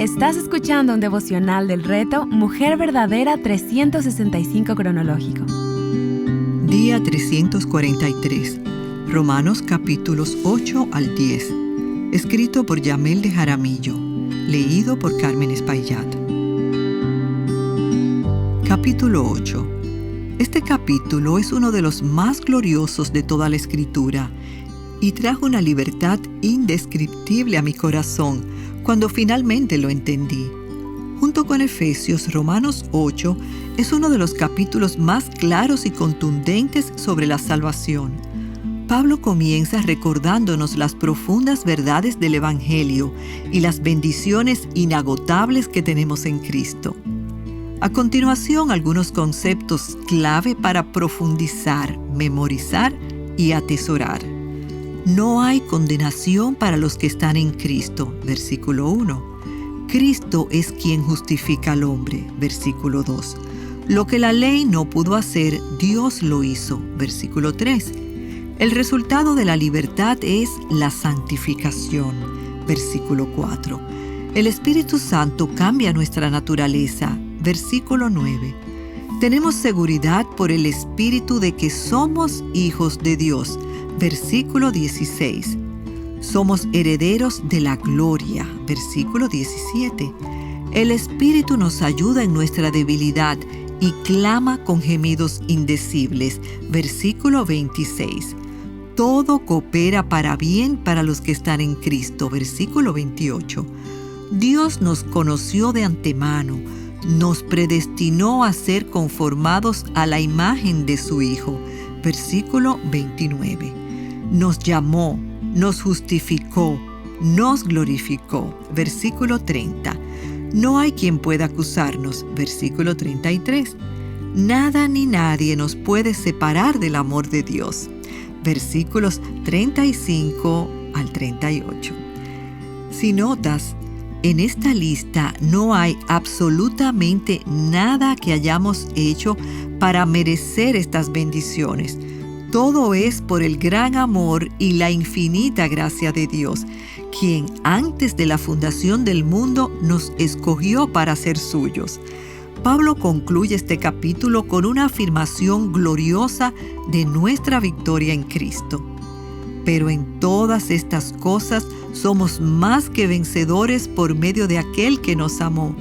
Estás escuchando un devocional del reto Mujer Verdadera 365 cronológico. Día 343. Romanos capítulos 8 al 10. Escrito por Yamel de Jaramillo. Leído por Carmen Espaillat. Capítulo 8. Este capítulo es uno de los más gloriosos de toda la Escritura y trajo una libertad indescriptible a mi corazón cuando finalmente lo entendí. Junto con Efesios, Romanos 8 es uno de los capítulos más claros y contundentes sobre la salvación. Pablo comienza recordándonos las profundas verdades del Evangelio y las bendiciones inagotables que tenemos en Cristo. A continuación, algunos conceptos clave para profundizar, memorizar y atesorar. No hay condenación para los que están en Cristo, versículo 1. Cristo es quien justifica al hombre, versículo 2. Lo que la ley no pudo hacer, Dios lo hizo, versículo 3. El resultado de la libertad es la santificación, versículo 4. El Espíritu Santo cambia nuestra naturaleza, versículo 9. Tenemos seguridad por el Espíritu de que somos hijos de Dios, versículo 16. Somos herederos de la gloria, versículo 17. El Espíritu nos ayuda en nuestra debilidad y clama con gemidos indecibles, versículo 26. Todo coopera para bien para los que están en Cristo, versículo 28. Dios nos conoció de antemano, nos predestinó a ser conformados a la imagen de su Hijo, versículo 29. Nos llamó, nos justificó, nos glorificó, versículo 30. No hay quien pueda acusarnos, versículo 33. Nada ni nadie nos puede separar del amor de Dios, versículos 35 al 38. Si notas, en esta lista no hay absolutamente nada que hayamos hecho para merecer estas bendiciones. Todo es por el gran amor y la infinita gracia de Dios, quien antes de la fundación del mundo nos escogió para ser suyos. Pablo concluye este capítulo con una afirmación gloriosa de nuestra victoria en Cristo. Pero en todas estas cosas somos más que vencedores por medio de aquel que nos amó,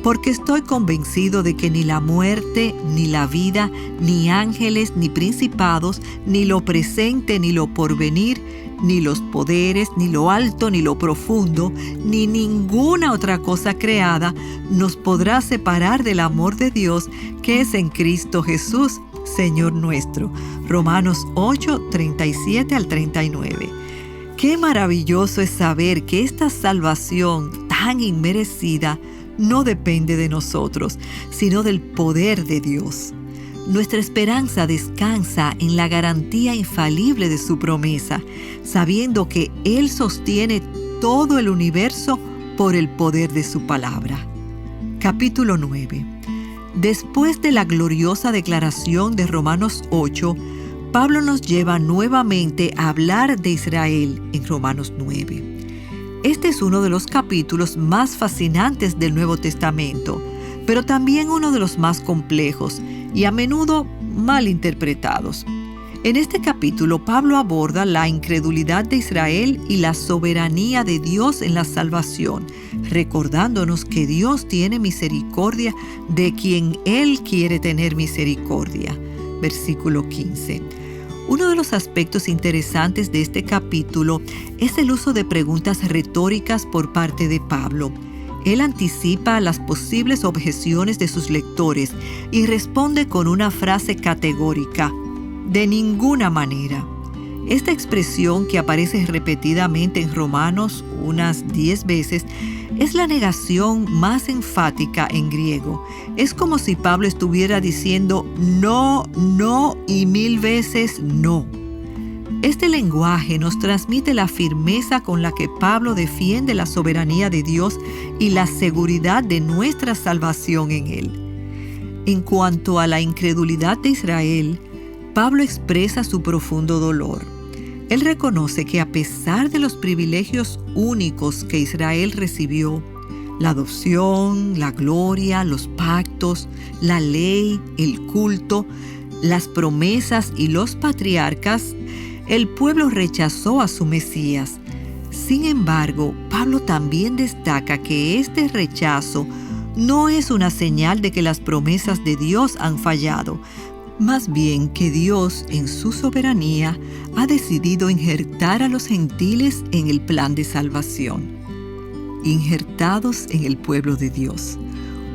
porque estoy convencido de que ni la muerte, ni la vida, ni ángeles, ni principados, ni lo presente, ni lo porvenir, ni los poderes, ni lo alto, ni lo profundo, ni ninguna otra cosa creada nos podrá separar del amor de Dios que es en Cristo Jesús, Señor nuestro. Romanos 8, 37 al 39. Qué maravilloso es saber que esta salvación tan inmerecida no depende de nosotros, sino del poder de Dios. Nuestra esperanza descansa en la garantía infalible de su promesa, sabiendo que Él sostiene todo el universo por el poder de su palabra. Capítulo 9. Después de la gloriosa declaración de Romanos 8, Pablo nos lleva nuevamente a hablar de Israel en Romanos 9. Este es uno de los capítulos más fascinantes del Nuevo Testamento, pero también uno de los más complejos y a menudo mal interpretados. En este capítulo, Pablo aborda la incredulidad de Israel y la soberanía de Dios en la salvación, recordándonos que Dios tiene misericordia de quien Él quiere tener misericordia. Versículo 15. Uno de los aspectos interesantes de este capítulo es el uso de preguntas retóricas por parte de Pablo. Él anticipa las posibles objeciones de sus lectores y responde con una frase categórica: de ninguna manera. Esta expresión, que aparece repetidamente en Romanos unas 10 veces, es la negación más enfática en griego. Es como si Pablo estuviera diciendo no, no y 1000 veces no. Este lenguaje nos transmite la firmeza con la que Pablo defiende la soberanía de Dios y la seguridad de nuestra salvación en Él. En cuanto a la incredulidad de Israel, Pablo expresa su profundo dolor. Él reconoce que a pesar de los privilegios únicos que Israel recibió, La adopción, la gloria, los pactos, la ley, el culto, las promesas y los patriarcas, el pueblo rechazó a su Mesías. Sin embargo, Pablo también destaca que este rechazo no es una señal de que las promesas de Dios han fallado, más bien que Dios, en su soberanía, ha decidido injertar a los gentiles en el plan de salvación. Injertados en el pueblo de Dios.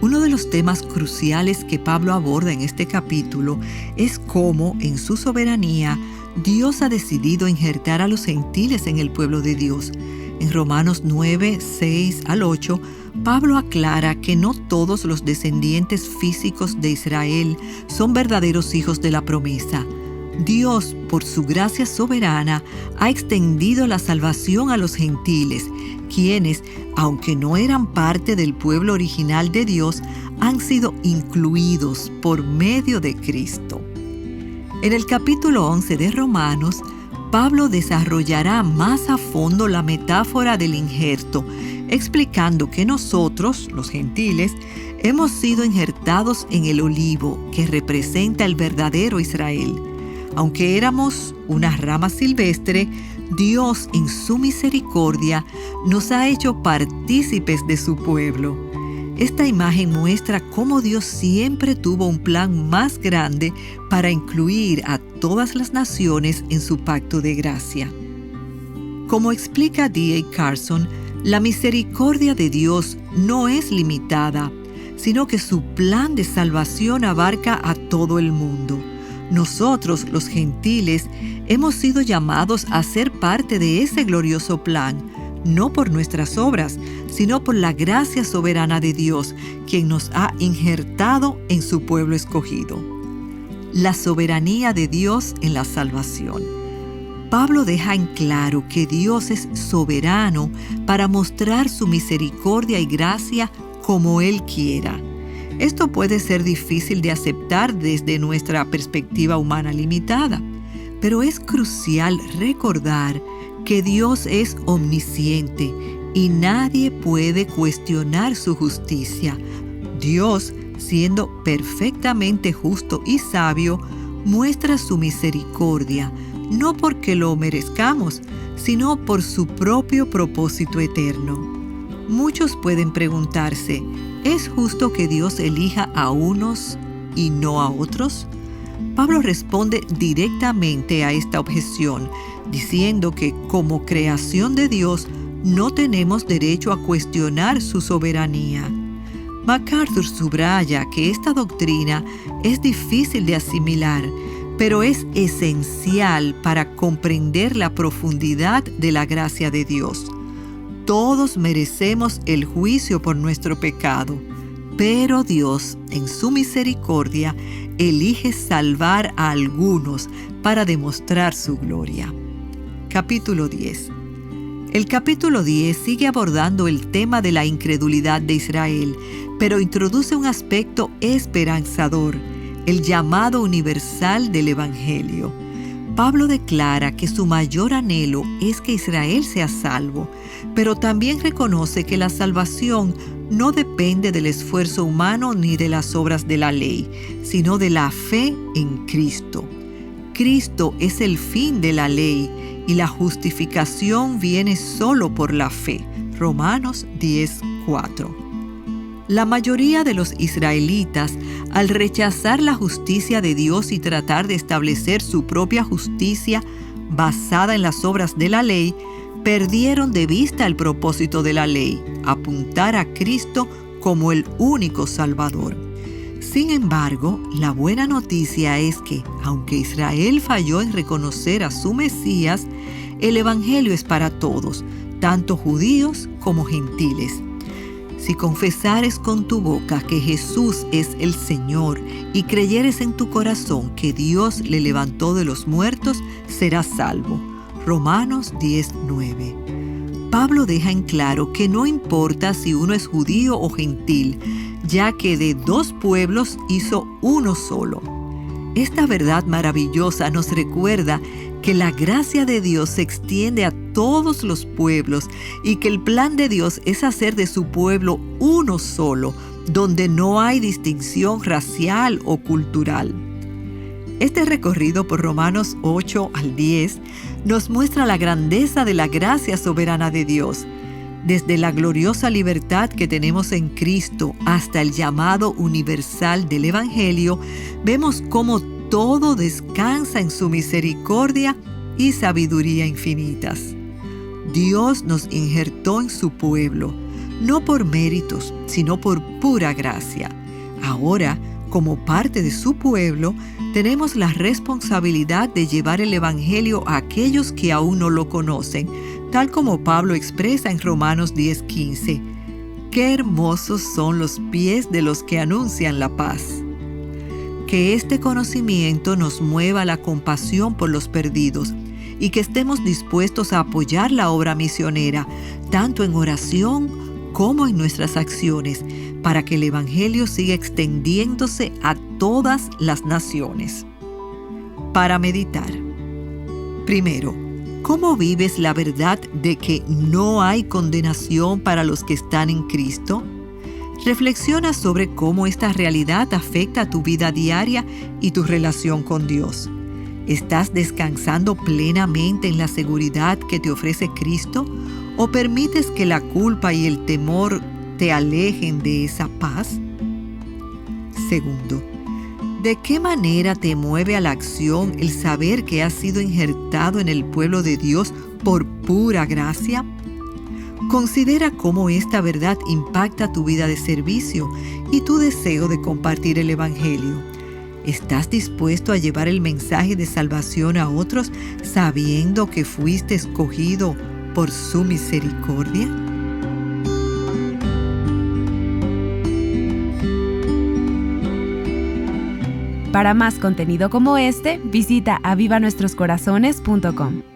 Uno de los temas cruciales que Pablo aborda en este capítulo es cómo, en su soberanía, Dios ha decidido injertar a los gentiles en el pueblo de Dios. En Romanos 9, 6 al 8, Pablo aclara que no todos los descendientes físicos de Israel son verdaderos hijos de la promesa. Dios, por su gracia soberana, ha extendido la salvación a los gentiles, quienes, aunque no eran parte del pueblo original de Dios, han sido incluidos por medio de Cristo. En el capítulo 11 de Romanos, Pablo desarrollará más a fondo la metáfora del injerto, explicando que nosotros, los gentiles, hemos sido injertados en el olivo, que representa el verdadero Israel. Aunque éramos una rama silvestre, Dios, en su misericordia, nos ha hecho partícipes de su pueblo. Esta imagen muestra cómo Dios siempre tuvo un plan más grande para incluir a todas las naciones en su pacto de gracia. Como explica D.A. Carson, la misericordia de Dios no es limitada, sino que su plan de salvación abarca a todo el mundo. Nosotros, los gentiles, hemos sido llamados a ser parte de ese glorioso plan, no por nuestras obras, sino por la gracia soberana de Dios, quien nos ha injertado en su pueblo escogido. La soberanía de Dios en la salvación. Pablo deja en claro que Dios es soberano para mostrar su misericordia y gracia como Él quiera. Esto puede ser difícil de aceptar desde nuestra perspectiva humana limitada, pero es crucial recordar que Dios es omnisciente y nadie puede cuestionar su justicia. Dios, siendo perfectamente justo y sabio, muestra su misericordia, no porque lo merezcamos, sino por su propio propósito eterno. Muchos pueden preguntarse, ¿es justo que Dios elija a unos y no a otros? Pablo responde directamente a esta objeción, diciendo que como creación de Dios no tenemos derecho a cuestionar su soberanía. MacArthur subraya que esta doctrina es difícil de asimilar, pero es esencial para comprender la profundidad de la gracia de Dios. Todos merecemos el juicio por nuestro pecado, pero Dios, en su misericordia, elige salvar a algunos para demostrar su gloria. Capítulo 10. El capítulo 10 sigue abordando el tema de la incredulidad de Israel, pero introduce un aspecto esperanzador, el llamado universal del Evangelio. Pablo declara que su mayor anhelo es que Israel sea salvo, pero también reconoce que la salvación no depende del esfuerzo humano ni de las obras de la ley, sino de la fe en Cristo. Cristo es el fin de la ley y la justificación viene solo por la fe. Romanos 10:4. La mayoría de los israelitas, al rechazar la justicia de Dios y tratar de establecer su propia justicia basada en las obras de la ley, perdieron de vista el propósito de la ley, apuntar a Cristo como el único Salvador. Sin embargo, la buena noticia es que, aunque Israel falló en reconocer a su Mesías, el Evangelio es para todos, tanto judíos como gentiles. Si confesares con tu boca que Jesús es el Señor y creyeres en tu corazón que Dios le levantó de los muertos, serás salvo. Romanos 10:9. Pablo deja en claro que no importa si uno es judío o gentil, ya que de dos pueblos hizo uno solo. Esta verdad maravillosa nos recuerda que la gracia de Dios se extiende a todos los pueblos y que el plan de Dios es hacer de su pueblo uno solo, donde no hay distinción racial o cultural. Este recorrido por Romanos 8 al 10 nos muestra la grandeza de la gracia soberana de Dios. Desde la gloriosa libertad que tenemos en Cristo hasta el llamado universal del Evangelio, vemos cómo todo descansa en su misericordia y sabiduría infinitas. Dios nos injertó en su pueblo, no por méritos, sino por pura gracia. Ahora, como parte de su pueblo, tenemos la responsabilidad de llevar el Evangelio a aquellos que aún no lo conocen, tal como Pablo expresa en Romanos 10:15. ¡Qué hermosos son los pies de los que anuncian la paz! Que este conocimiento nos mueva a la compasión por los perdidos y que estemos dispuestos a apoyar la obra misionera, tanto en oración como en nuestras acciones, para que el Evangelio siga extendiéndose a todas las naciones. Para meditar. Primero, ¿cómo vives la verdad de que no hay condenación para los que están en Cristo? Reflexiona sobre cómo esta realidad afecta a tu vida diaria y tu relación con Dios. ¿Estás descansando plenamente en la seguridad que te ofrece Cristo o permites que la culpa y el temor te alejen de esa paz? Segundo, ¿de qué manera te mueve a la acción el saber que has sido injertado en el pueblo de Dios por pura gracia? Considera cómo esta verdad impacta tu vida de servicio y tu deseo de compartir el Evangelio. ¿Estás dispuesto a llevar el mensaje de salvación a otros sabiendo que fuiste escogido por su misericordia? Para más contenido como este, visita avivanuestroscorazones.com.